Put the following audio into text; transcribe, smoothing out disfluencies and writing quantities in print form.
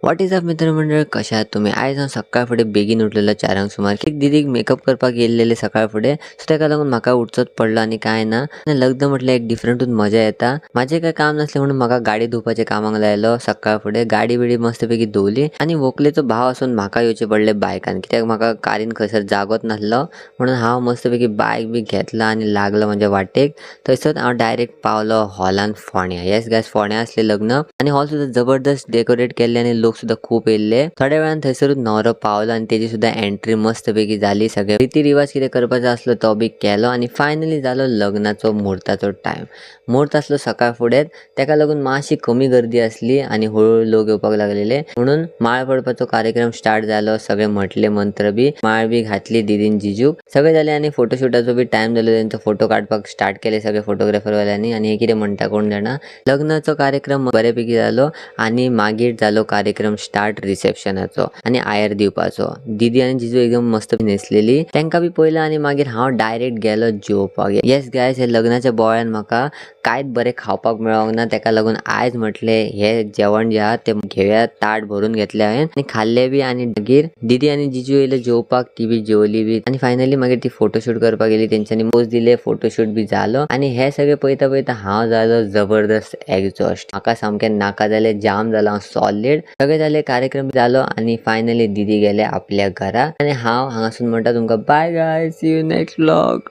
What is up मित्रमंडळ, कशा आहात तुम्ही? आयज हांव सकाळ फुडें बेगीन उठलेलो 4 सुमार. एक दीदीक मेकअप करपाक येयल्लेले सकाळ फुडें, सो ताका लागून म्हाका उठचोच पडलो आनी काय ना. लग्न म्हटल्यार एक डिफरंटूच मजा येता. म्हाजें काय काम नासलें म्हणून म्हाका गाडी धुवपाचें कामाक लायलो सकाळ फुडें. गाडी बिडी मस्तपैकी धुवली आनी व्हंकलेचो भाव आसून म्हाका येवचें पडलें बायकान, कित्याक म्हाका कारीन खंयसर जागोच नासलो म्हणून हांव मस्तपैकी बायक बी घेतला आनी लागलो म्हाज्या वाटेक. थंयसर हांव डायरेक्ट पावलो हॉलान फोंड्या. येस गायज, फोंड्या आसलें लग्न आनी हॉल सुद्दां जबरदस्त डेकोरेट केल्लें आनी लोक सुद्दां खूब येयल्ले. थोड्या वेळान थंयसरूच न्हवरो पावलो आनी तेजी सुद्दां एंट्री मस्तपैकी जाली. सगळे रिती रिवाज कितें करपाचो आसलो तो बी केलो आनी फायनली जालो लग्नाचो मुहूर्ताचो टायम. मुहूर्त आसलो सकाळ फुडेंच, तेका लागून मातशी कमी गर्दी आसली आनी हळूहळू लोक येवपाक लागलेले म्हणून माळ पडपाचो कार्यक्रम स्टार्ट जालो. सगळे म्हटले मंत्र बी, माळ बी घातली दीदीन जिजूक, सगळे जाले आनी फोटोशूटाचो बी टायम जालो. तेंचो फोटो काडपाक स्टार्ट केले सगळे फोटोग्राफर वाल्यांनी. आनी हे कितें म्हणटा कोण जाणा, लग्नाचो कार्यक्रम बऱ्यापैकी जालो आनी मागीर जालो कार्यक्रम स्टार्ट रिसेप्शनाचो आनी आयर दिवपाचो. दीदी आनी जिजू एकदम मस्त न्हेसलेली, तांकां बी पयलो आनी मागीर हांव डायरेक्ट गेलो जेवपाक. येस गायज, हे लग्नाच्या बोळ्यान म्हाका कांयच बरें खावपाक मेळोंक ना. ताका लागून आयज म्हटले हे जेवण जे आहा ते घेवया. ताट भरून घेतले हांवें आनी खाल्ले बी. आनी मागीर दीदी आनी जिजू येयले जेवपाक, ती बी जेवली बी आनी फायनली मागीर ती फोटोशूट करपाक गेली. तेंच्यांनी पोज दिले, फोटोशूट बी जालो आनी हे सगळे पळयता पळयता हांव जालो जबरदस्त एक्झॉस्ट. म्हाका सामकें नाका जालें, जाम जालो हांव सॉलिड. सगळे जाले, कार्यक्रम जालो आनी फायनली दीदी गेले आपल्या घरा आनी हांव हांगासून म्हणटा तुमकां bye guys, see you next vlog.